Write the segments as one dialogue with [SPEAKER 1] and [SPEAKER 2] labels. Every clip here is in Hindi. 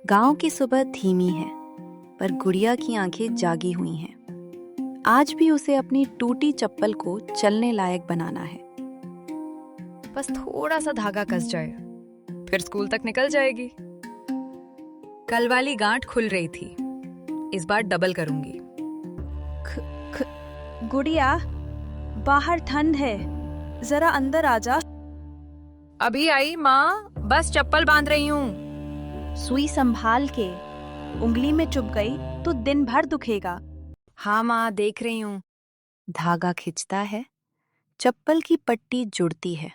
[SPEAKER 1] गांव की सुबह धीमी है, पर गुड़िया की आंखें जागी हुई हैं। आज भी उसे अपनी टूटी चप्पल को चलने लायक बनाना है।
[SPEAKER 2] बस थोड़ा सा धागा कस जाए, फिर स्कूल तक निकल जाएगी। कल वाली गांठ खुल रही थी, इस बार डबल करूंगी।
[SPEAKER 3] गुड़िया, बाहर ठंड है, जरा अंदर आ जा।
[SPEAKER 2] अभी आई माँ, बस चप्पल बांध रही हूँ।
[SPEAKER 3] सुई संभाल के, उंगली में चुभ गई तो दिन भर दुखेगा।
[SPEAKER 2] हाँ माँ, देख रही हूँ।
[SPEAKER 1] धागा खिंचता है, चप्पल की पट्टी जुड़ती है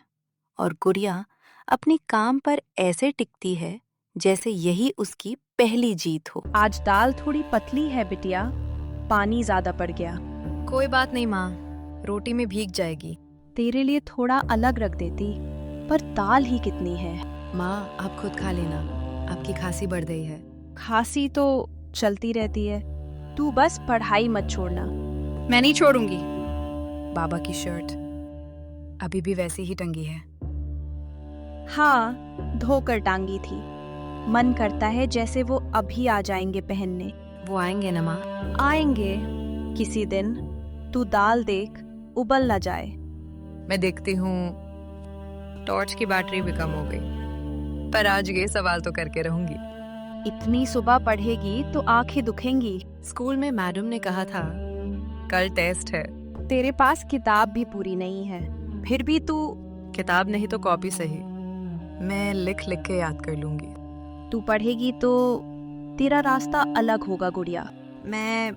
[SPEAKER 1] और गुड़िया अपने काम पर ऐसे टिकती है जैसे यही उसकी पहली जीत हो।
[SPEAKER 3] आज दाल थोड़ी पतली है बिटिया, पानी ज्यादा पड़ गया।
[SPEAKER 2] कोई बात नहीं माँ, रोटी में भीग जाएगी।
[SPEAKER 3] तेरे लिए थोड़ा अलग रख देती, पर दाल ही कितनी है।
[SPEAKER 2] माँ, आप खुद खा लेना, आपकी खांसी बढ़ गई है।
[SPEAKER 3] खांसी तो चलती रहती है, तू बस पढ़ाई मत छोड़ना।
[SPEAKER 2] मैं नहीं छोड़ूंगी। बाबा की शर्ट अभी भी वैसी ही टंगी है।
[SPEAKER 3] हाँ, धोकर टांगी थी। मन करता है जैसे वो अभी आ जाएंगे पहनने।
[SPEAKER 2] वो आएंगे ना माँ?
[SPEAKER 3] आएंगे किसी दिन। तू दाल देख, उबल ना जाए।
[SPEAKER 2] मैं देखती हूँ। टॉर्च की बैटरी भी कम हो गई, पर आज ये सवाल तो करके रहूंगी।
[SPEAKER 3] इतनी सुबह पढ़ेगी तो आंखें दुखेंगी।
[SPEAKER 2] स्कूल में मैडम ने कहा था कल टेस्ट है।
[SPEAKER 3] तेरे पास किताब भी पूरी नहीं है, फिर भी तू।
[SPEAKER 2] किताब नहीं तो कॉपी सही, मैं लिख लिख के याद कर लूंगी।
[SPEAKER 3] तू पढ़ेगी तो तेरा रास्ता अलग होगा गुड़िया।
[SPEAKER 2] मैं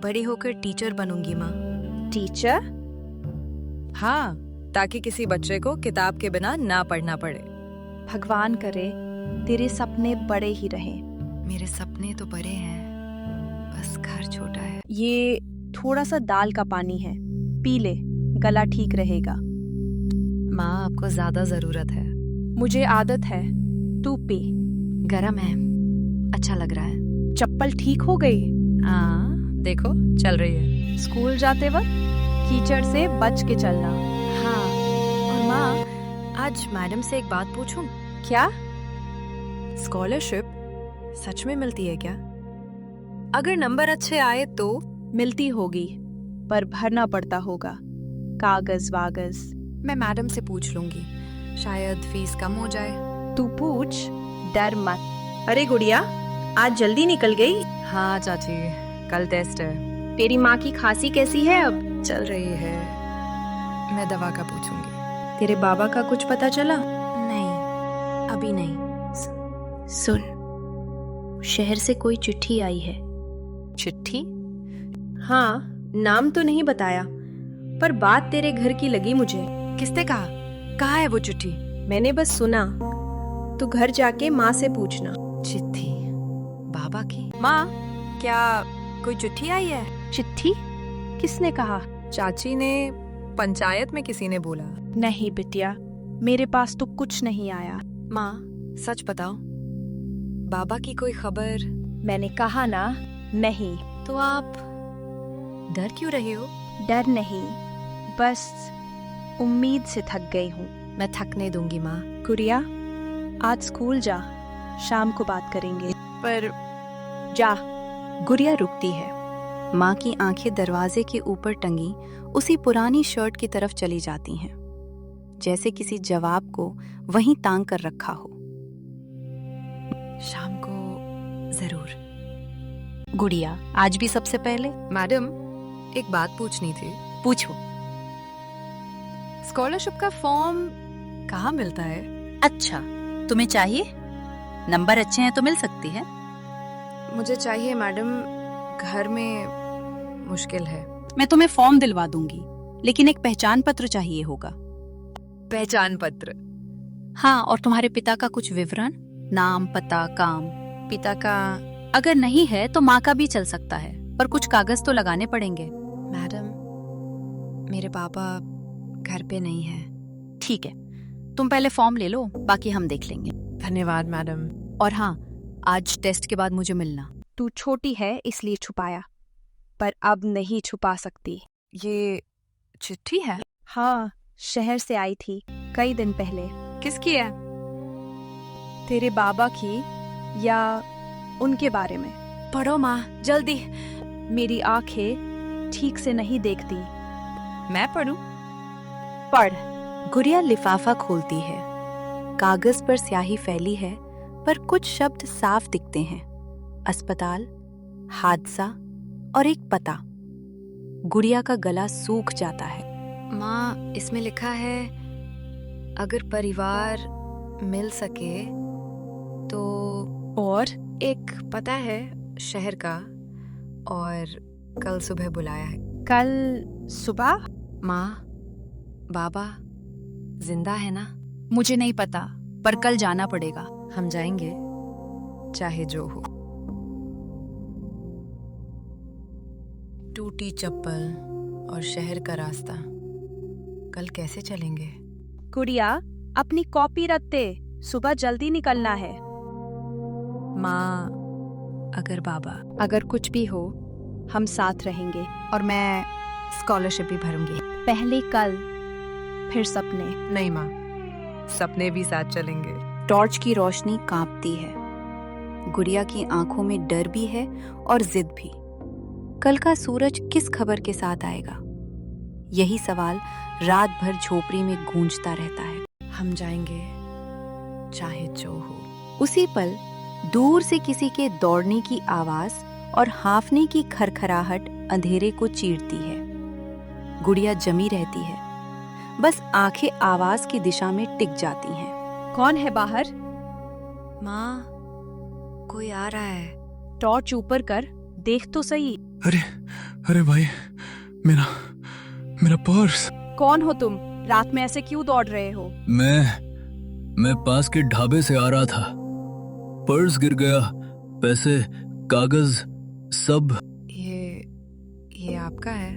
[SPEAKER 2] बड़ी होकर टीचर बनूंगी माँ।
[SPEAKER 3] टीचर?
[SPEAKER 2] हाँ, ताकि किसी बच्चे को किताब के बिना ना पढ़ना पड़े।
[SPEAKER 3] भगवान करे तेरे सपने बड़े ही रहें।
[SPEAKER 2] मेरे सपने तो बड़े हैं, बस घर छोटा है।
[SPEAKER 3] ये थोड़ा सा दाल का पानी है, पी ले, गला ठीक रहेगा।
[SPEAKER 2] माँ, आपको ज्यादा जरूरत है।
[SPEAKER 3] मुझे आदत है, तू पी।
[SPEAKER 2] गरम है, अच्छा लग रहा है।
[SPEAKER 3] चप्पल ठीक हो गई?
[SPEAKER 2] हाँ, देखो चल रही है।
[SPEAKER 3] स्कूल जाते वक्त कीचड़ से बच के चलना।
[SPEAKER 2] हाँ, और माँ, आज मैडम से एक बात पूछूं?
[SPEAKER 3] क्या?
[SPEAKER 2] स्कॉलरशिप सच में मिलती है क्या? अगर नंबर अच्छे आए तो?
[SPEAKER 3] मिलती होगी, पर भरना पड़ता होगा, कागज वागज।
[SPEAKER 2] मैं मैडम से पूछ लूंगी, शायद फीस कम हो जाए।
[SPEAKER 3] तू पूछ, डर मत।
[SPEAKER 4] अरे गुड़िया, आज जल्दी निकल गई।
[SPEAKER 2] हाँ चाची, कल टेस्ट है।
[SPEAKER 4] तेरी माँ की खांसी कैसी है अब?
[SPEAKER 2] चल रही है, मैं दवा का पूछूंगी।
[SPEAKER 4] तेरे बाबा का कुछ पता चला?
[SPEAKER 2] नहीं, अभी नहीं।
[SPEAKER 1] सुन, शहर से कोई चिट्ठी आई है।
[SPEAKER 2] चिट्ठी?
[SPEAKER 4] हाँ, नाम तो नहीं बताया, पर बात तेरे घर की लगी मुझे।
[SPEAKER 2] किसने कहा? कहाँ है वो चिट्ठी?
[SPEAKER 4] मैंने बस सुना। तू घर जाके माँ से पूछना।
[SPEAKER 2] चिट्ठी बाबा की? माँ, क्या कोई चिट्ठी आई है?
[SPEAKER 3] चिट्ठी? किसने कहा?
[SPEAKER 2] चाची ने, पंचायत में किसी ने बोला।
[SPEAKER 3] नहीं बिटिया, मेरे पास तो कुछ नहीं आया।
[SPEAKER 2] माँ, सच बताओ, बाबा की कोई खबर?
[SPEAKER 3] मैंने कहा ना, नहीं।
[SPEAKER 2] तो आप डर क्यों रही हो?
[SPEAKER 3] डर नहीं, बस उम्मीद से थक गई हूँ।
[SPEAKER 2] मैं थकने दूंगी माँ।
[SPEAKER 3] गुड़िया, आज स्कूल जा, शाम को बात करेंगे।
[SPEAKER 2] पर
[SPEAKER 3] जा।
[SPEAKER 1] गुड़िया रुकती है। माँ की आंखें दरवाजे के ऊपर टंगी उसी पुरानी शर्ट की तरफ चली जाती हैं, जैसे किसी जवाब को वहीं तांग कर रखा हो।
[SPEAKER 2] शाम को जरूर।
[SPEAKER 1] गुड़िया, आज भी सबसे पहले?
[SPEAKER 2] मैडम, एक बात पूछनी थी।
[SPEAKER 1] पूछो।
[SPEAKER 2] स्कॉलरशिप का फॉर्म कहाँ मिलता है?
[SPEAKER 1] अच्छा, तुम्हें चाहिए? नंबर अच्छे हैं तो मिल सकती है।
[SPEAKER 2] मुझे चाहिए मैडम, घर में मुश्किल है।
[SPEAKER 1] मैं तुम्हें फॉर्म दिलवा दूंगी, लेकिन एक पहचान पत्र चाहिए होगा।
[SPEAKER 2] पहचान पत्र?
[SPEAKER 1] हाँ, और तुम्हारे पिता का कुछ विवरण, नाम, पता, काम। पिता का अगर नहीं है तो माँ का भी चल सकता है, पर कुछ कागज तो लगाने पड़ेंगे।
[SPEAKER 2] मैडम, मेरे पापा घर पे नहीं है।
[SPEAKER 1] ठीक है, तुम पहले फॉर्म ले लो, बाकी हम देख लेंगे।
[SPEAKER 2] धन्यवाद मैडम।
[SPEAKER 1] और हाँ, आज टेस्ट के बाद मुझे मिलना।
[SPEAKER 3] तू छोटी है इसलिए छुपाया, पर अब नहीं छुपा सकती।
[SPEAKER 2] ये चिट्ठी है?
[SPEAKER 3] हाँ, शहर से आई थी कई दिन पहले।
[SPEAKER 2] किसकी है?
[SPEAKER 3] तेरे बाबा की या उनके बारे में।
[SPEAKER 2] पढ़ो माँ, जल्दी।
[SPEAKER 3] मेरी आंखें ठीक से नहीं देखती।
[SPEAKER 2] मैं पढ़ूं?
[SPEAKER 3] पढ़।
[SPEAKER 1] गुड़िया लिफाफा खोलती है। कागज पर स्याही फैली है, पर कुछ शब्द साफ दिखते हैं। अस्पताल, हादसा और एक पता। गुड़िया का गला सूख जाता है।
[SPEAKER 2] माँ, इसमें लिखा है अगर परिवार मिल सके तो।
[SPEAKER 3] और
[SPEAKER 2] एक पता है शहर का, और कल सुबह बुलाया है।
[SPEAKER 3] कल सुबह?
[SPEAKER 2] माँ, बाबा जिंदा है ना?
[SPEAKER 5] मुझे नहीं पता, पर कल जाना पड़ेगा।
[SPEAKER 2] हम जाएंगे, चाहे जो हो। टूटी चप्पल और शहर का रास्ता, कल कैसे चलेंगे?
[SPEAKER 3] गुड़िया, अपनी कॉपी रख दे, सुबह जल्दी निकलना है।
[SPEAKER 2] माँ, अगर बाबा,
[SPEAKER 3] अगर कुछ भी हो, हम साथ रहेंगे।
[SPEAKER 5] और मैं स्कॉलरशिप भी भरूंगी।
[SPEAKER 3] पहले कल, फिर सपने।
[SPEAKER 2] नहीं माँ, सपने भी साथ चलेंगे।
[SPEAKER 1] टॉर्च की रोशनी कांपती है। गुड़िया की आंखों में डर भी है और जिद भी। कल का सूरज किस खबर के साथ आएगा? यही सवाल रात भर झोपड़ी में गूंजता रहता है।
[SPEAKER 2] हम जाएंगे, चाहे जो हो।
[SPEAKER 1] उसी पल दूर से किसी के दौड़ने की आवाज और हांफने की खरखराहट अंधेरे को चीरती है। गुड़िया जमी रहती है, बस आंखें आवाज की दिशा में टिक जाती हैं।
[SPEAKER 3] कौन है बाहर?
[SPEAKER 2] माँ, कोई आ रहा है।
[SPEAKER 3] टॉर्च ऊपर कर, देख तो सही।
[SPEAKER 6] अरे अरे भाई, मेरा मेरा पर्स।
[SPEAKER 3] कौन हो तुम? रात में ऐसे क्यों दौड़ रहे हो?
[SPEAKER 6] मैं पास के ढाबे से आ रहा था। पर्स गिर गया, पैसे, कागज, सब।
[SPEAKER 2] ये आपका है?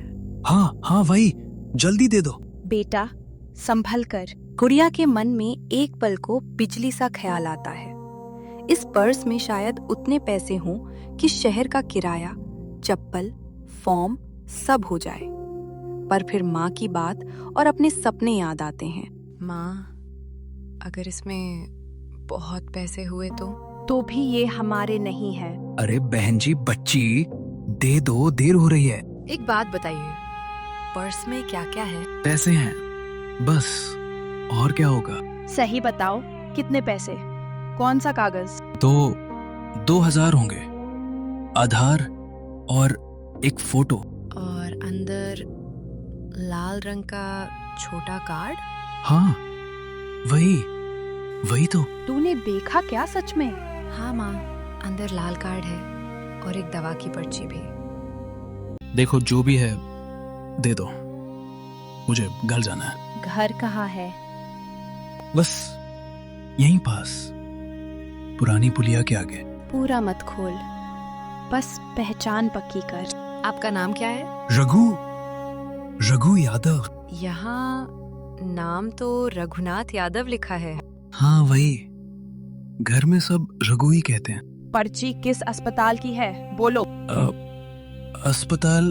[SPEAKER 6] हाँ हाँ भाई, जल्दी दे दो।
[SPEAKER 3] बेटा, संभल कर।
[SPEAKER 1] गुड़िया के मन में एक पल को बिजली सा ख्याल आता है। इस पर्स में शायद उतने पैसे हों कि शहर का किराया, चप्पल, फॉर्म सब हो जाए। पर फिर माँ की बात और अपने सपने याद आते हैं।
[SPEAKER 2] माँ, अगर इसमें बहुत पैसे हुए
[SPEAKER 3] तो भी ये हमारे नहीं है।
[SPEAKER 6] अरे बहन जी, बच्ची, दे दो, देर हो रही है।
[SPEAKER 2] एक बात बताइए, पर्स में क्या क्या है?
[SPEAKER 6] पैसे हैं बस, और क्या होगा?
[SPEAKER 3] सही बताओ, कितने पैसे? कौन सा कागज?
[SPEAKER 6] 2000 होंगे, आधार और एक फोटो।
[SPEAKER 2] और अंदर लाल रंग का छोटा कार्ड?
[SPEAKER 6] हाँ, वही तो।
[SPEAKER 3] तूने देखा क्या सच में?
[SPEAKER 2] हाँ माँ, अंदर लाल कार्ड है और एक दवा की पर्ची भी।
[SPEAKER 6] देखो, जो भी है दे दो, मुझे घर जाना है।
[SPEAKER 3] घर कहाँ है?
[SPEAKER 6] बस यहीं पास, पुरानी पुलिया के आगे।
[SPEAKER 3] पूरा मत खोल, बस पहचान पक्की कर।
[SPEAKER 2] आपका नाम क्या है?
[SPEAKER 6] रघु यादव।
[SPEAKER 2] यहाँ नाम तो रघुनाथ यादव लिखा है।
[SPEAKER 6] हाँ वही, घर में सब रघु ही कहते हैं।
[SPEAKER 3] पर्ची किस अस्पताल की है, बोलो।
[SPEAKER 6] अस्पताल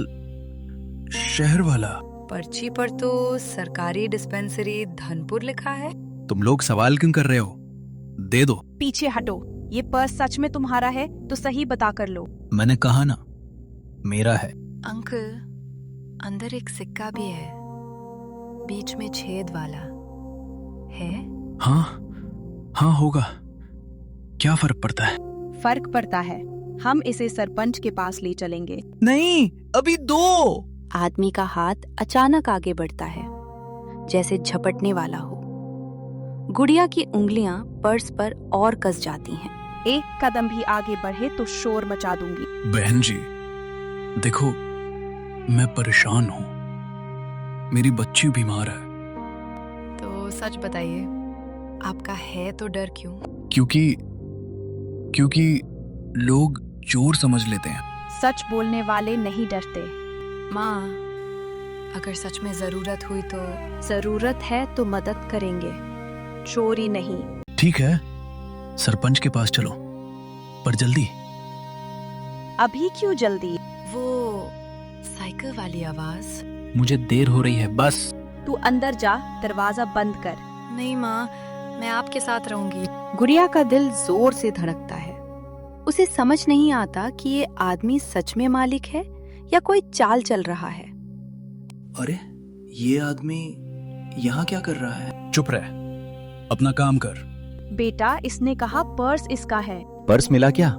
[SPEAKER 6] शहर वाला।
[SPEAKER 2] पर्ची पर तो सरकारी डिस्पेंसरी धनपुर लिखा है।
[SPEAKER 6] तुम लोग सवाल क्यों कर रहे हो? दे दो।
[SPEAKER 3] पीछे हटो, ये पर्स सच में तुम्हारा है तो सही बता कर लो।
[SPEAKER 6] मैंने कहा ना, मेरा है।
[SPEAKER 2] अंकल, अंदर एक सिक्का भी है, बीच में छेद वाला है।
[SPEAKER 6] हाँ होगा, क्या फर्क पड़ता है?
[SPEAKER 3] फर्क पड़ता है, हम इसे सरपंच के पास ले चलेंगे।
[SPEAKER 6] नहीं, अभी दो।
[SPEAKER 1] आदमी का हाथ अचानक आगे बढ़ता है, जैसे झपटने वाला हो। गुड़िया की उंगलियां पर्स पर और कस जाती हैं।
[SPEAKER 3] एक कदम भी आगे बढ़े तो शोर मचा दूंगी।
[SPEAKER 6] बहन जी, देखो, मैं परेशान हूँ, मेरी बच्ची बीमार है।
[SPEAKER 2] तो सच बताइए, आपका है तो डर क्यों?
[SPEAKER 6] क्योंकि लोग चोर समझ लेते हैं।
[SPEAKER 3] सच बोलने वाले नहीं डरते।
[SPEAKER 2] माँ, अगर सच में जरूरत हुई तो?
[SPEAKER 3] जरूरत है तो मदद करेंगे, चोरी नहीं।
[SPEAKER 6] ठीक है, सरपंच के पास चलो, पर जल्दी।
[SPEAKER 3] अभी क्यों जल्दी?
[SPEAKER 2] वो साइकिल वाली आवाज।
[SPEAKER 6] मुझे देर हो रही है, बस।
[SPEAKER 3] तू अंदर जा, दरवाजा बंद कर।
[SPEAKER 2] नहीं माँ, मैं आपके साथ रहूंगी।
[SPEAKER 1] गुड़िया का दिल जोर से धड़कता है। उसे समझ नहीं आता कि ये आदमी सच में मालिक है या कोई चाल चल रहा है।
[SPEAKER 7] अरे ये आदमी यहाँ क्या कर रहा है?
[SPEAKER 6] चुप रह, अपना काम कर।
[SPEAKER 3] बेटा, इसने कहा पर्स इसका है।
[SPEAKER 7] पर्स मिला क्या?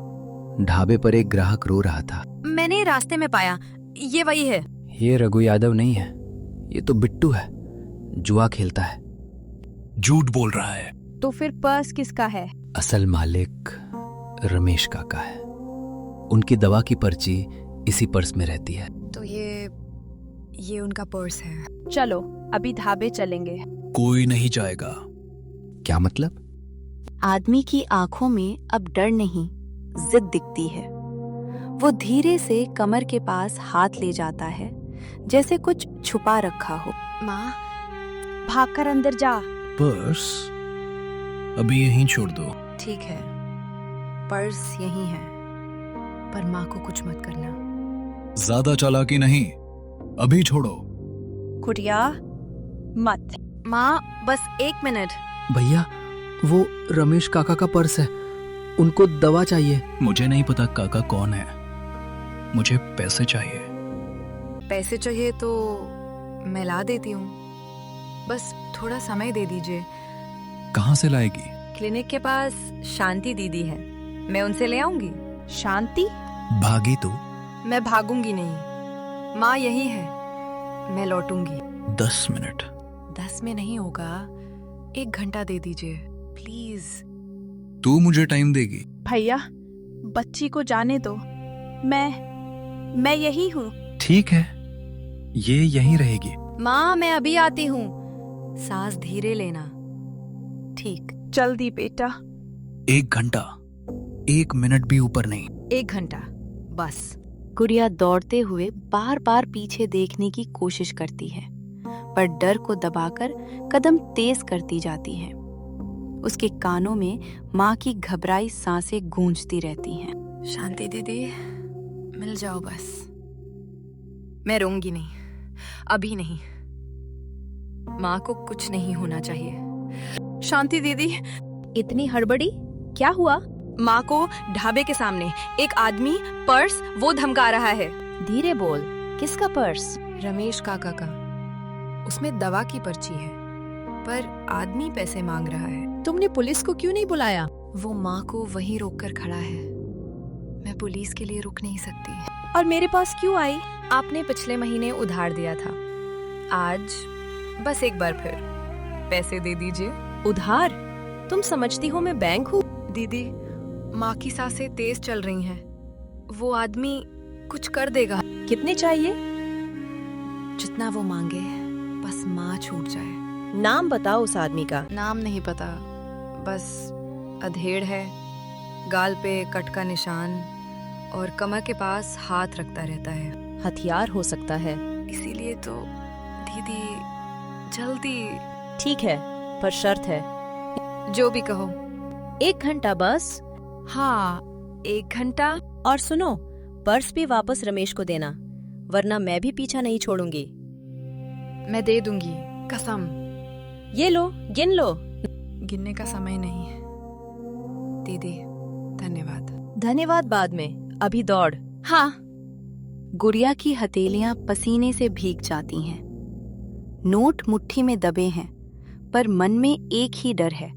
[SPEAKER 7] ढाबे पर एक ग्राहक रो रहा था।
[SPEAKER 2] मैंने रास्ते में पाया, ये वही है।
[SPEAKER 7] ये रघु यादव नहीं है, ये तो बिट्टू है, जुआ खेलता है।
[SPEAKER 6] झूठ बोल रहा है।
[SPEAKER 3] तो फिर पर्स किसका है?
[SPEAKER 7] असल मालिक रमेश काका है। उनकी दवा की पर्ची इसी पर्स में रहती है।
[SPEAKER 2] तो ये उनका पर्स है।
[SPEAKER 3] चलो अभी ढाबे चलेंगे।
[SPEAKER 6] कोई नहीं जाएगा।
[SPEAKER 7] क्या मतलब?
[SPEAKER 1] आदमी की आंखों में अब डर नहीं, जिद दिखती है। वो धीरे से कमर के पास हाथ ले जाता है, जैसे कुछ छुपा रखा हो।
[SPEAKER 2] माँ,
[SPEAKER 3] भागकर अंदर जा।
[SPEAKER 6] पर्स अभी यहीं छोड़ दो।
[SPEAKER 2] ठीक है, पर्स यही है, पर माँ को कुछ मत करना।
[SPEAKER 6] ज्यादा चालाकी नहीं, अभी छोड़ो।
[SPEAKER 3] गुड़िया मत।
[SPEAKER 2] माँ, बस 1 मिनट।
[SPEAKER 7] भैया, वो रमेश काका का पर्स है, उनको दवा चाहिए।
[SPEAKER 6] मुझे नहीं पता काका कौन है, मुझे पैसे चाहिए।
[SPEAKER 2] पैसे चाहिए तो मैं ला देती हूँ, बस थोड़ा समय दे दीजिए।
[SPEAKER 6] कहाँ से लाएगी?
[SPEAKER 2] क्लिनिक के पास शांति दीदी है, मैं उनसे ले आऊंगी।
[SPEAKER 3] शांति?
[SPEAKER 6] भागी तो?
[SPEAKER 2] मैं भागूंगी नहीं, माँ यही है, मैं लौटूंगी।
[SPEAKER 6] 10 मिनट।
[SPEAKER 2] 10 में नहीं होगा, 1 घंटा दे दीजिए प्लीज।
[SPEAKER 6] तू मुझे टाइम देगी?
[SPEAKER 3] भैया, बच्ची को जाने दो। मैं यही हूँ।
[SPEAKER 6] ठीक है, ये यहीं रहेगी।
[SPEAKER 2] माँ, मैं अभी आती हूँ, सांस धीरे लेना। ठीक।
[SPEAKER 3] जल्दी बेटा।
[SPEAKER 6] 1 घंटा, 1 मिनट भी ऊपर नहीं।
[SPEAKER 2] 1 घंटा बस।
[SPEAKER 1] गुड़िया दौड़ते हुए बार बार पीछे देखने की कोशिश करती है, पर डर को दबाकर कदम तेज करती जाती है। उसके कानों में माँ की घबराई सांसें गूंजती रहती हैं।
[SPEAKER 2] शांति दीदी, मिल जाओ बस। मैं रोऊंगी नहीं, अभी नहीं। माँ को कुछ नहीं होना चाहिए। शांति दीदी।
[SPEAKER 4] इतनी हड़बड़ी, क्या हुआ?
[SPEAKER 2] माँ को ढाबे के सामने एक आदमी पर्स वो धमका रहा है।
[SPEAKER 4] धीरे बोल, किसका पर्स?
[SPEAKER 2] रमेश काका का। उसमें दवा की पर्ची है, पर आदमी पैसे मांग रहा है।
[SPEAKER 4] तुमने पुलिस को क्यों नहीं बुलाया?
[SPEAKER 2] वो माँ को वहीं रोककर खड़ा है, मैं पुलिस के लिए रुक नहीं सकती।
[SPEAKER 4] और मेरे पास क्यों आई?
[SPEAKER 2] आपने पिछले महीने उधार दिया था, आज बस एक बार फिर पैसे दे दीजिए।
[SPEAKER 4] उधार? तुम समझती हो मैं बैंक हूँ?
[SPEAKER 2] दीदी, माँ की सांसें तेज चल रही हैं, वो आदमी कुछ कर देगा।
[SPEAKER 4] कितने चाहिए?
[SPEAKER 2] जितना वो मांगे, बस माँ छूट जाए।
[SPEAKER 4] नाम बताओ उस आदमी का।
[SPEAKER 2] नाम नहीं पता, बस अधेड़ है, गाल पे कट का निशान और कमर के पास हाथ रखता रहता है।
[SPEAKER 4] हथियार हो सकता है।
[SPEAKER 2] इसीलिए तो दीदी, जल्दी।
[SPEAKER 4] ठीक है, पर शर्त है।
[SPEAKER 2] जो भी कहो।
[SPEAKER 4] 1 घंटा बस।
[SPEAKER 2] हाँ, 1 घंटा।
[SPEAKER 4] और सुनो, पर्स भी वापस रमेश को देना, वरना मैं भी पीछा नहीं छोड़ूंगी।
[SPEAKER 2] मैं दे दूंगी, कसम।
[SPEAKER 4] ये लो, गिन लो।
[SPEAKER 2] गिनने का समय नहीं है दीदी, धन्यवाद।
[SPEAKER 4] धन्यवाद बाद में, अभी दौड़।
[SPEAKER 2] हाँ।
[SPEAKER 1] गुड़िया की हथेलियां पसीने से भीग जाती हैं। नोट मुट्ठी में दबे हैं, पर मन में एक ही डर है,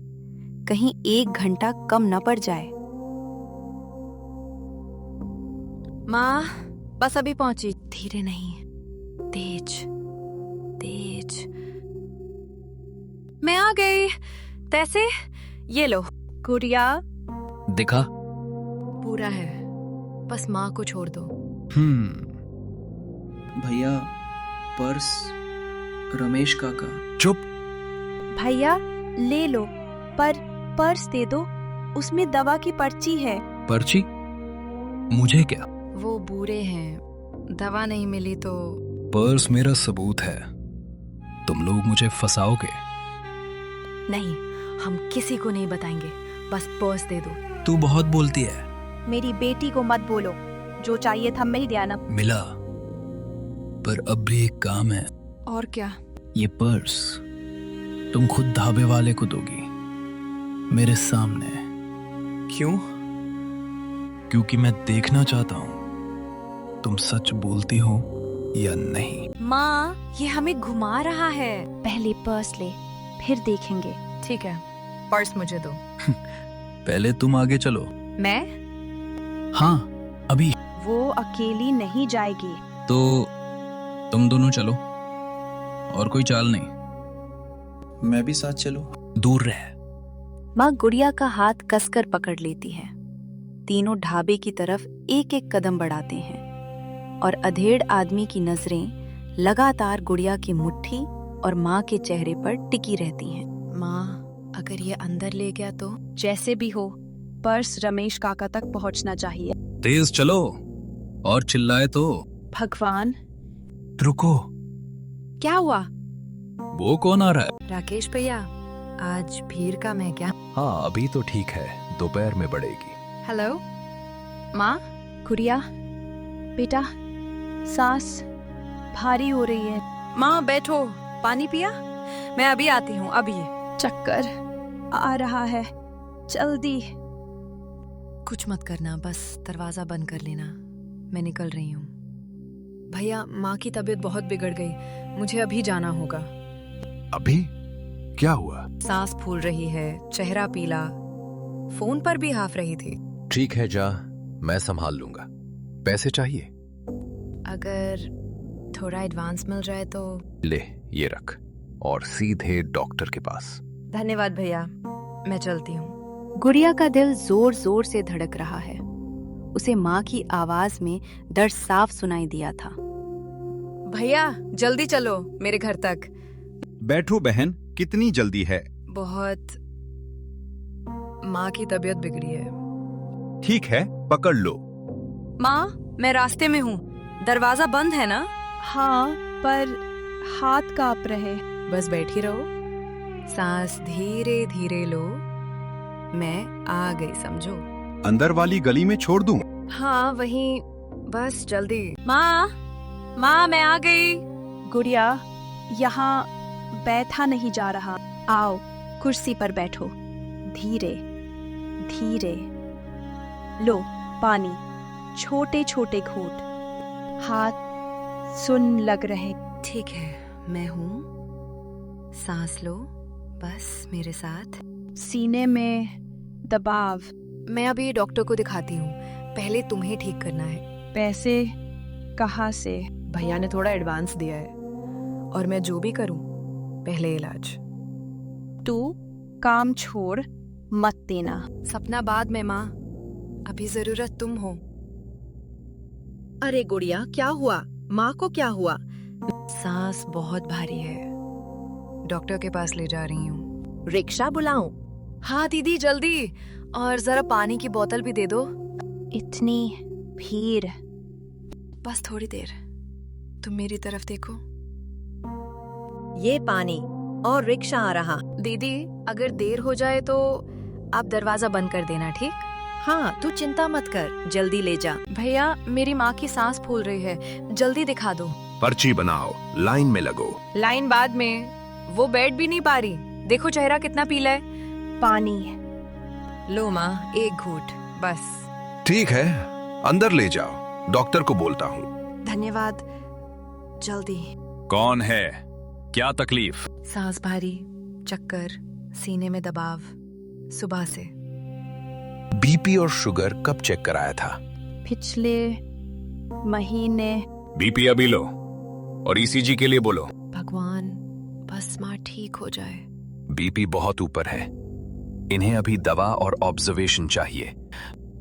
[SPEAKER 1] कहीं 1 घंटा कम न पड़ जाए।
[SPEAKER 2] माँ, बस अभी पहुंची। धीरे नहीं, तेज तेज। मैं आ गई। पैसे ये लो।
[SPEAKER 3] गुड़िया।
[SPEAKER 6] दिखा?
[SPEAKER 2] पूरा है, बस माँ को छोड़ दो।
[SPEAKER 7] भैया, पर्स रमेश काका।
[SPEAKER 6] चुप।
[SPEAKER 3] भैया ले लो, पर पर्स दे दो, उसमें दवा की पर्ची है।
[SPEAKER 6] पर्ची? मुझे क्या?
[SPEAKER 2] वो बुरे हैं, दवा नहीं मिली तो।
[SPEAKER 6] पर्स मेरा सबूत है, तुम लोग मुझे फंसाओगे।
[SPEAKER 2] नहीं, हम किसी को नहीं बताएंगे, बस पर्स दे दो।
[SPEAKER 6] तू बहुत बोलती है।
[SPEAKER 3] मेरी बेटी को मत बोलो, जो चाहिए था मिल गया ना।
[SPEAKER 6] मिला, पर अब भी एक काम है।
[SPEAKER 2] और क्या?
[SPEAKER 6] ये पर्स तुम खुद ढाबे वाले को दोगी, मेरे सामने।
[SPEAKER 7] क्यों?
[SPEAKER 8] क्योंकि मैं देखना चाहता हूँ तुम सच बोलती हो या नहीं।
[SPEAKER 2] माँ, ये हमें घुमा रहा है।
[SPEAKER 3] पहले पर्स ले, फिर देखेंगे।
[SPEAKER 2] ठीक है, पर्स मुझे दो।
[SPEAKER 6] पहले तुम आगे चलो।
[SPEAKER 2] मैं?
[SPEAKER 6] हाँ, अभी।
[SPEAKER 3] वो अकेली नहीं जाएगी।
[SPEAKER 6] तो तुम दोनों चलो, और कोई चाल नहीं।
[SPEAKER 8] मैं भी साथ चलूं?
[SPEAKER 6] दूर रह।
[SPEAKER 1] माँ गुड़िया का हाथ कसकर पकड़ लेती है। तीनों ढाबे की तरफ एक एक कदम बढ़ाते हैं और अधेड़ आदमी की नजरें लगातार गुड़िया की मुट्ठी और माँ के चेहरे पर टिकी रहती हैं।
[SPEAKER 2] माँ, अगर ये अंदर ले गया तो?
[SPEAKER 3] जैसे भी हो, पर्स रमेश काका तक पहुंचना चाहिए।
[SPEAKER 6] तेज चलो, और चिल्लाए तो।
[SPEAKER 3] भगवान,
[SPEAKER 6] रुको,
[SPEAKER 2] क्या हुआ?
[SPEAKER 6] वो कौन आ रहा है?
[SPEAKER 2] राकेश भैया, आज भीड़ का मैं क्या?
[SPEAKER 7] हाँ, अभी तो ठीक है, दोपहर में बढ़ेगी।
[SPEAKER 2] हेलो माँ।
[SPEAKER 3] गुड़िया बेटा, सांस भारी हो रही है।
[SPEAKER 2] माँ बैठो, पानी पिया? मैं अभी आती हूँ, अभी।
[SPEAKER 3] चक्कर आ रहा है, जल्दी।
[SPEAKER 2] कुछ मत करना, बस दरवाजा बंद कर लेना, मैं निकल रही हूँ। भैया, माँ की तबीयत बहुत बिगड़ गई, मुझे अभी जाना होगा।
[SPEAKER 8] अभी? क्या हुआ?
[SPEAKER 2] सांस फूल रही है, चेहरा पीला, फोन पर भी हाफ रही थी।
[SPEAKER 7] ठीक है, जा, मैं संभाल लूंगा। पैसे चाहिए?
[SPEAKER 2] अगर थोड़ा एडवांस मिल जाए तो।
[SPEAKER 7] ले, ये रख, और सीधे डॉक्टर के पास।
[SPEAKER 2] धन्यवाद भैया, मैं चलती हूँ।
[SPEAKER 1] गुड़िया का दिल जोर जोर से धड़क रहा है। उसे माँ की आवाज में दर्द साफ सुनाई दिया था।
[SPEAKER 2] भैया जल्दी चलो मेरे घर तक।
[SPEAKER 9] बैठो बहन, कितनी जल्दी है?
[SPEAKER 2] बहुत, माँ की तबीयत बिगड़ी है।
[SPEAKER 9] ठीक है, पकड़ लो।
[SPEAKER 2] माँ, मैं रास्ते में हूँ, दरवाजा बंद है ना?
[SPEAKER 3] हाँ, पर हाथ कांप रहे।
[SPEAKER 2] बस बैठी रहो, सांस धीरे धीरे लो, मैं आ गई, समझो।
[SPEAKER 9] अंदर वाली गली में छोड़ दूं?
[SPEAKER 2] हाँ वहीं, बस जल्दी। माँ, माँ मैं आ गई।
[SPEAKER 3] गुड़िया, यहाँ बैठा नहीं जा रहा। आओ, कुर्सी पर बैठो। धीरे धीरे लो पानी, छोटे छोटे घूंट। हाथ सुन लग रहे।
[SPEAKER 2] ठीक है, मैं हूँ, सांस लो बस मेरे साथ।
[SPEAKER 3] सीने में दबाव।
[SPEAKER 2] मैं अभी डॉक्टर को दिखाती हूँ, पहले तुम्हें ठीक करना है।
[SPEAKER 3] पैसे कहाँ से?
[SPEAKER 2] भैया ने थोड़ा एडवांस दिया है, और मैं जो भी करूँ, पहले इलाज।
[SPEAKER 3] तू काम छोड़ मत देना।
[SPEAKER 2] सपना बाद में माँ, अभी जरूरत तुम हो।
[SPEAKER 10] अरे गुड़िया, क्या हुआ? माँ को क्या हुआ?
[SPEAKER 2] सांस बहुत भारी है, डॉक्टर के पास ले जा रही हूँ।
[SPEAKER 10] रिक्शा बुलाऊं?
[SPEAKER 2] हाँ दीदी जल्दी, और जरा पानी की बोतल भी दे दो।
[SPEAKER 3] इतनी भीड़।
[SPEAKER 2] बस थोड़ी देर, तुम मेरी तरफ देखो।
[SPEAKER 10] ये पानी और रिक्शा आ रहा।
[SPEAKER 2] दीदी अगर देर हो जाए तो आप दरवाजा बंद कर देना, ठीक?
[SPEAKER 10] हाँ, तू चिंता मत कर, जल्दी ले जा।
[SPEAKER 2] भैया, मेरी माँ की सांस फूल रही है, जल्दी दिखा दो।
[SPEAKER 8] पर्ची बनाओ, लाइन में लगो।
[SPEAKER 2] लाइन बाद में, वो बैठ भी नहीं पा रही, देखो चेहरा कितना पीला है।
[SPEAKER 3] पानी।
[SPEAKER 2] लो माँ, एक घूंट बस।
[SPEAKER 8] ठीक है, अंदर ले जाओ, डॉक्टर को बोलता हूँ।
[SPEAKER 2] धन्यवाद, जल्दी।
[SPEAKER 9] कौन है? क्या तकलीफ?
[SPEAKER 2] सांस भारी, चक्कर, सीने में दबाव, सुबह से।
[SPEAKER 7] बीपी और शुगर कब चेक कराया था?
[SPEAKER 3] पिछले महीने।
[SPEAKER 9] बीपी अभी लो, और ईसीजी के लिए बोलो।
[SPEAKER 2] भगवान, बस माँ ठीक हो जाए।
[SPEAKER 7] बीपी बहुत ऊपर है, इन्हें अभी दवा और ऑब्जर्वेशन चाहिए।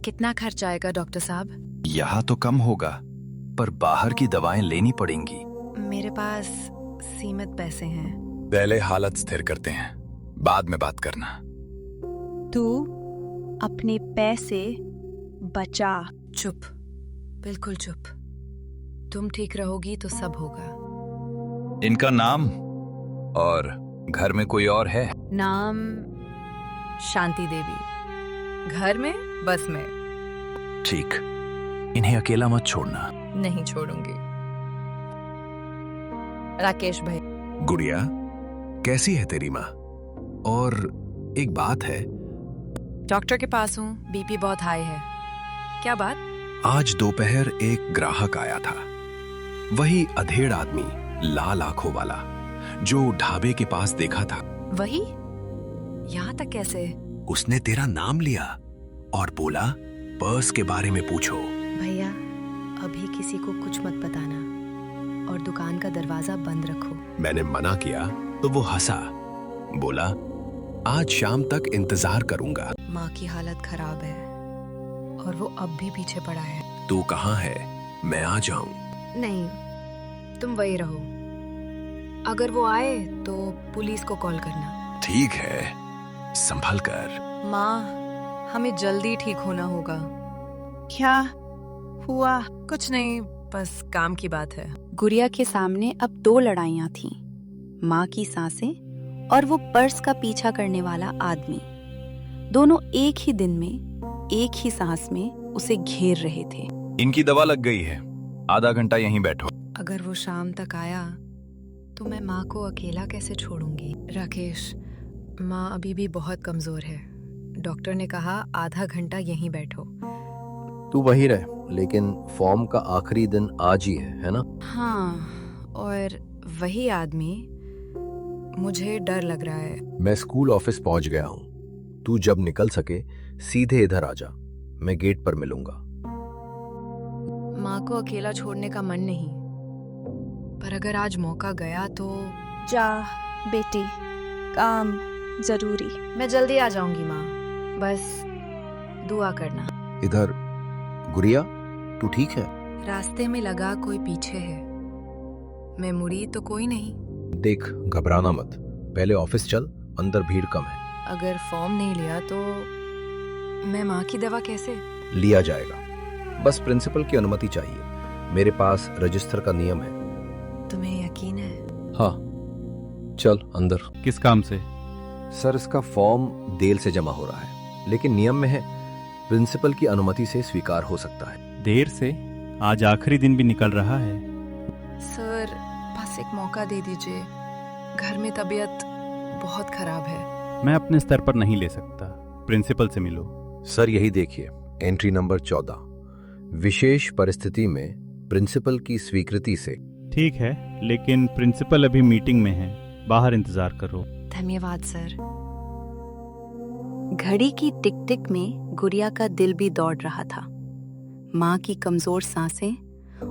[SPEAKER 2] कितना खर्च आएगा डॉक्टर साहब?
[SPEAKER 7] यहाँ तो कम होगा, पर बाहर की दवाएं लेनी पड़ेंगी।
[SPEAKER 2] मेरे पास सीमित पैसे हैं।
[SPEAKER 8] पहले हालत स्थिर करते हैं, बाद में बात करना।
[SPEAKER 3] तू अपने पैसे बचा।
[SPEAKER 2] चुप, बिल्कुल चुप। तुम ठीक रहोगी तो सब होगा।
[SPEAKER 9] इनका नाम?
[SPEAKER 7] और घर में कोई और है?
[SPEAKER 2] नाम शांति देवी, घर में बस में।
[SPEAKER 7] ठीक, इन्हें अकेला मत छोड़ना।
[SPEAKER 2] नहीं छोड़ूंगी। राकेश भाई।
[SPEAKER 8] गुड़िया, कैसी है तेरी माँ? और एक बात है।
[SPEAKER 2] डॉक्टर के पास हूँ, बीपी बहुत हाई है। क्या बात?
[SPEAKER 8] आज दोपहर एक ग्राहक आया था, वही अधेड़ आदमी, लाल आंखों वाला, जो ढाबे के पास देखा था।
[SPEAKER 2] वही? यहाँ तक कैसे?
[SPEAKER 8] उसने तेरा नाम लिया और बोला पर्स के बारे में पूछो।
[SPEAKER 4] भैया, अभी किसी को कुछ मत बताना और दुकान का दरवाजा बंद रखो।
[SPEAKER 8] मैंने मना किया तो वो हंसा, बोला आज शाम तक इंतजार करूंगा।
[SPEAKER 2] माँ की हालत खराब है और वो अब भी पीछे पड़ा है।
[SPEAKER 8] तू कहाँ है? मैं आ जाऊं?
[SPEAKER 2] नहीं, तुम वही रहो। अगर वो आए तो पुलिस को कॉल करना।
[SPEAKER 8] ठीक है, संभल कर।
[SPEAKER 2] माँ, हमें जल्दी ठीक होना होगा।
[SPEAKER 3] क्या हुआ?
[SPEAKER 2] कुछ नहीं, बस काम की बात है।
[SPEAKER 1] गुड़िया के सामने अब 2 लड़ाइयाँ थीं, माँ की सांसें और वो पर्स का पीछा करने वाला आदमी। दोनों एक ही दिन में, एक ही सांस में उसे घेर रहे थे।
[SPEAKER 9] इनकी दवा लग गई है, आधा घंटा यहीं बैठो।
[SPEAKER 2] अगर वो शाम तक आया तो मैं माँ को अकेला कैसे छोड़ूंगी? राकेश, माँ अभी भी बहुत कमजोर है। डॉक्टर ने कहा आधा घंटा यहीं बैठो।
[SPEAKER 7] तू वहीं रह, लेकिन फॉर्म का आखिरी दिन आज ही है ना?
[SPEAKER 2] हाँ, और वही आदमी, मुझे डर लग रहा है।
[SPEAKER 7] मैं स्कूल ऑफिस पहुंच गया हूँ। तू जब निकल सके सीधे इधर आ जा, मैं गेट पर मिलूंगा।
[SPEAKER 2] माँ को अकेला छोड़ने का मन नहीं, पर अगर आज मौका गया तो।
[SPEAKER 3] जा बेटी, काम जरूरी।
[SPEAKER 2] मैं जल्दी आ जाऊंगी माँ, बस दुआ करना।
[SPEAKER 7] इधर गुड़िया, तू ठीक है?
[SPEAKER 2] रास्ते में लगा कोई पीछे है, मैं मुड़ी तो कोई नहीं।
[SPEAKER 7] देख, घबराना मत, पहले ऑफिस चल, अंदर भीड़ कम है।
[SPEAKER 2] अगर फॉर्म नहीं लिया तो मैं माँ की दवा कैसे?
[SPEAKER 7] लिया जाएगा, बस प्रिंसिपल की अनुमति चाहिए। मेरे पास रजिस्टर का नियम है।
[SPEAKER 2] तुम्हें यकीन है?
[SPEAKER 7] हाँ, चल अंदर।
[SPEAKER 11] किस काम से?
[SPEAKER 7] सर, इसका फॉर्म देर से जमा हो रहा है, लेकिन नियम में है प्रिंसिपल की अनुमति से स्वीकार हो सकता है।
[SPEAKER 11] देर से? आज आखिरी दिन भी निकल रहा है।
[SPEAKER 2] सर, बस एक मौका दे दीजिए, घर में तबीयत बहुत खराब है।
[SPEAKER 11] मैं अपने स्तर पर नहीं ले सकता, प्रिंसिपल से मिलो।
[SPEAKER 7] सर, यही देखिए, एंट्री नंबर 14, विशेष परिस्थिति में प्रिंसिपल की स्वीकृति से।
[SPEAKER 11] ठीक है, लेकिन प्रिंसिपल अभी मीटिंग में है, बाहर इंतजार करो।
[SPEAKER 2] धन्यवाद सर।
[SPEAKER 1] घड़ी की टिक टिक में गुड़िया का दिल भी दौड़ रहा था। माँ की कमजोर सांसें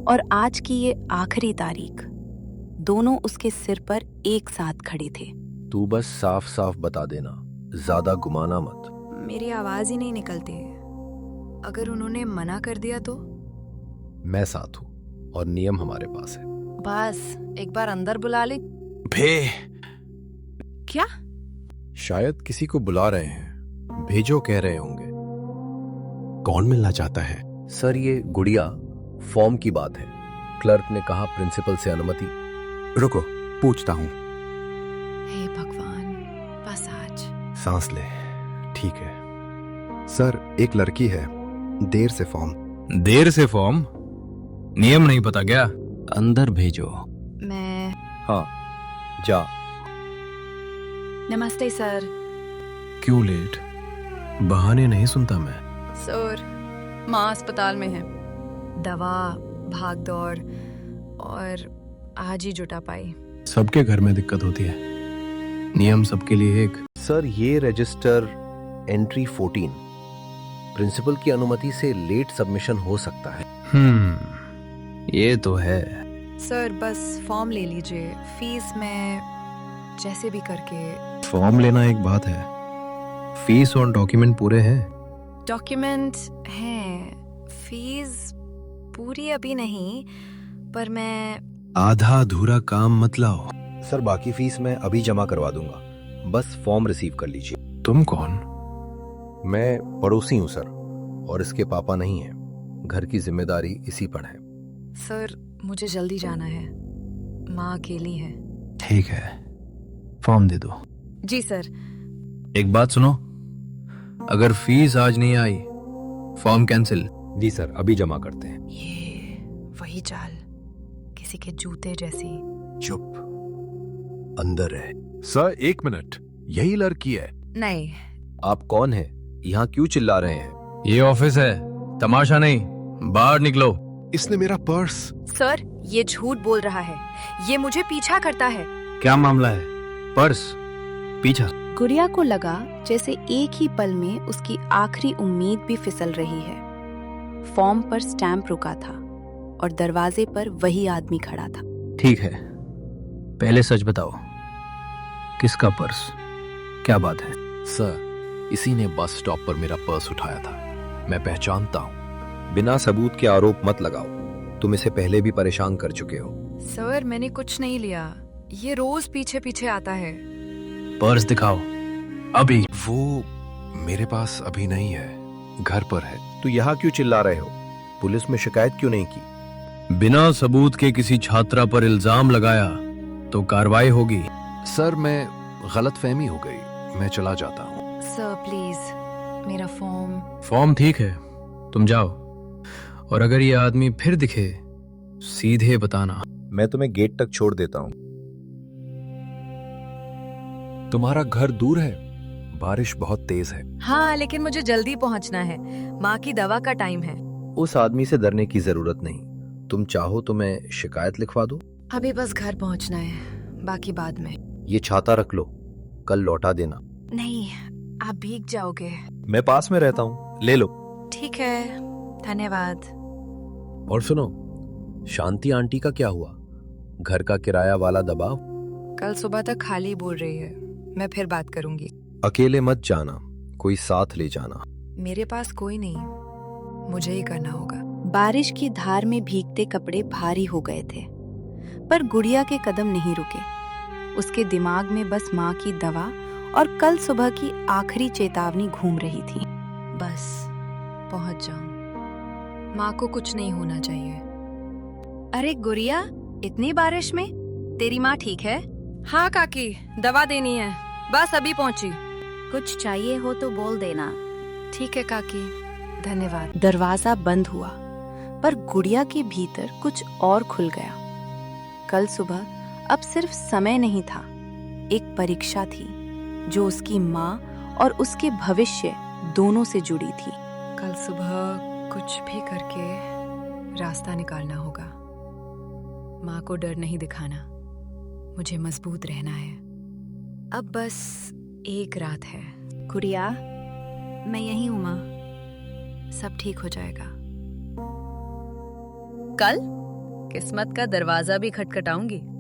[SPEAKER 1] और आज की ये आखिरी तारीख, दोनों उसके सिर पर एक साथ खड़े थे।
[SPEAKER 7] तू बस साफ साफ बता देना, ज्यादा घुमाना मत।
[SPEAKER 2] मेरी आवाज ही नहीं निकलती है। अगर उन्होंने मना कर दिया तो?
[SPEAKER 7] मैं साथ हूँ और नियम हमारे पास है।
[SPEAKER 2] बस एक बार अंदर बुला ले।
[SPEAKER 8] भे,
[SPEAKER 2] क्या?
[SPEAKER 7] शायद किसी को बुला रहे हैं, भेजो कह रहे होंगे।
[SPEAKER 8] कौन मिलना चाहता है?
[SPEAKER 7] सर, ये गुड़िया, फॉर्म की बात है। क्लर्क ने कहा प्रिंसिपल से अनुमति।
[SPEAKER 8] रुको, पूछता हूँ।
[SPEAKER 2] हे भगवान, बस आज।
[SPEAKER 8] सांस ले। ठीक है सर, एक लड़की है, देर से फॉर्म।
[SPEAKER 6] देर से फॉर्म? नियम नहीं पता क्या?
[SPEAKER 7] अंदर भेजो।
[SPEAKER 2] मैं।
[SPEAKER 7] हाँ, जा।
[SPEAKER 2] नमस्ते सर।
[SPEAKER 8] क्यों लेट? बहाने नहीं सुनता मैं।
[SPEAKER 2] सर, माँ अस्पताल में है, दवा, भाग दौड़, और आज ही जुटा पाई।
[SPEAKER 8] सबके घर में दिक्कत होती है, नियम सबके लिए एक।
[SPEAKER 7] सर, ये रजिस्टर एंट्री 14, प्रिंसिपल की अनुमति से लेट सबमिशन हो सकता है।
[SPEAKER 6] ये तो है।
[SPEAKER 2] सर, बस फॉर्म ले लीजिए, फीस मैं जैसे भी करके।
[SPEAKER 8] फॉर्म लेना एक बात है, फीस और डॉक्यूमेंट पूरे हैं?
[SPEAKER 2] डॉक्यूमेंट हैं, फीस पूरी अभी नहीं, पर मैं।
[SPEAKER 8] आधा अधूरा काम मत लाओ।
[SPEAKER 7] सर, बाकी फीस मैं अभी जमा करवा दूंगा, बस फॉर्म रिसीव कर लीजिए।
[SPEAKER 8] तुम कौन?
[SPEAKER 7] मैं पड़ोसी हूँ सर, और इसके पापा नहीं है। घर की जिम्मेदारी इसी पर है।
[SPEAKER 2] सर, मुझे जल्दी जाना है, माँ अकेली है।
[SPEAKER 8] ठीक है, फॉर्म दे दो।
[SPEAKER 2] जी सर।
[SPEAKER 6] एक बात सुनो, अगर फीस आज नहीं आई, फॉर्म कैंसिल।
[SPEAKER 7] जी सर, अभी जमा करते हैं।
[SPEAKER 2] ये वही चाल, किसी के जूते जैसी।
[SPEAKER 8] चुप, अंदर है। सर, 1 मिनट, यही लड़की है?
[SPEAKER 2] नहीं।
[SPEAKER 7] आप कौन हैं? यहाँ क्यों चिल्ला रहे हैं?
[SPEAKER 6] ये ऑफिस है, तमाशा नहीं, बाहर निकलो।
[SPEAKER 8] इसने मेरा पर्स।
[SPEAKER 2] सर, ये झूठ बोल रहा है। ये मुझे पीछा करता है।
[SPEAKER 11] क्या मामला है?
[SPEAKER 6] पर्स पीछा।
[SPEAKER 1] गुड़िया को लगा जैसे एक ही पल में उसकी आखिरी उम्मीद भी फिसल रही है। फॉर्म पर स्टैंप रुका था और दरवाजे पर वही आदमी खड़ा था।
[SPEAKER 6] ठीक है, पहले सच बताओ, किसका पर्स? क्या बात है?
[SPEAKER 7] सर, इसी ने बस स्टॉप पर मेरा पर्स उठाया था। मैं पहचानता हूँ। बिना सबूत के आरोप मत लगाओ। तुम इसे पहले भी परेशान कर चुके हो।
[SPEAKER 2] सर, मैंने कुछ नहीं लिया। ये रोज पीछे पीछे आता है।
[SPEAKER 6] पर्स दिखाओ अभी।
[SPEAKER 8] वो मेरे पास अभी नहीं है, घर पर है।
[SPEAKER 7] तो यहाँ क्यों चिल्ला रहे हो? पुलिस में शिकायत क्यों नहीं की?
[SPEAKER 6] बिना सबूत के किसी छात्रा पर इल्जाम लगाया तो कार्रवाई होगी।
[SPEAKER 8] सर, मैं गलतफहमी हो गई, मैं चला जाता हूँ।
[SPEAKER 2] सर प्लीज, मेरा फॉर्म।
[SPEAKER 6] फॉर्म ठीक है, तुम जाओ। और अगर ये आदमी फिर दिखे, सीधे बताना।
[SPEAKER 7] मैं तुम्हें गेट तक छोड़ देता हूँ।
[SPEAKER 8] तुम्हारा घर दूर है, बारिश बहुत तेज है।
[SPEAKER 2] हाँ, लेकिन मुझे जल्दी पहुंचना है। माँ की दवा का टाइम है।
[SPEAKER 7] उस आदमी से डरने की जरूरत नहीं। तुम चाहो तो मैं शिकायत लिखवा दूं?
[SPEAKER 2] अभी बस घर पहुंचना है, बाकी बाद में।
[SPEAKER 7] ये छाता रख लो, कल लौटा देना।
[SPEAKER 2] नहीं, आप भीग जाओगे।
[SPEAKER 7] मैं पास में रहता हूँ, ले लो।
[SPEAKER 2] ठीक है, धन्यवाद।
[SPEAKER 7] और सुनो, शांति आंटी का क्या हुआ? घर का किराया वाला दबाव?
[SPEAKER 2] कल सुबह तक खाली बोल रही है। मैं फिर बात करूंगी।
[SPEAKER 7] अकेले मत जाना, कोई साथ ले जाना।
[SPEAKER 2] मेरे पास कोई नहीं, मुझे ही करना होगा।
[SPEAKER 1] बारिश की धार में भीगते कपड़े भारी हो गए थे, पर गुड़िया के कदम नहीं रुके। उसके दिमाग में बस माँ की दवा और कल सुबह की आखिरी चेतावनी घूम रही थी।
[SPEAKER 2] बस पहुंच जाऊं, माँ को कुछ नहीं होना चाहिए। अरे गुड़िया, इतनी बारिश में तेरी माँ ठीक है? हाँ काकी, दवा देनी है, बस अभी पहुंची।
[SPEAKER 5] कुछ चाहिए हो तो बोल देना।
[SPEAKER 2] ठीक है काकी, धन्यवाद।
[SPEAKER 1] दरवाजा बंद हुआ, पर गुड़िया के भीतर कुछ और खुल गया। कल सुबह अब सिर्फ समय नहीं था, एक परीक्षा थी जो उसकी माँ और उसके भविष्य दोनों से जुड़ी थी।
[SPEAKER 2] कल सुबह कुछ भी करके रास्ता निकालना होगा। माँ को डर नहीं दिखाना, मुझे मजबूत रहना है। अब बस एक रात है।
[SPEAKER 5] गुड़िया, मैं यहीं हूँ माँ।
[SPEAKER 2] सब ठीक हो जाएगा।
[SPEAKER 4] कल किस्मत का दरवाजा भी खटखटाऊंगी।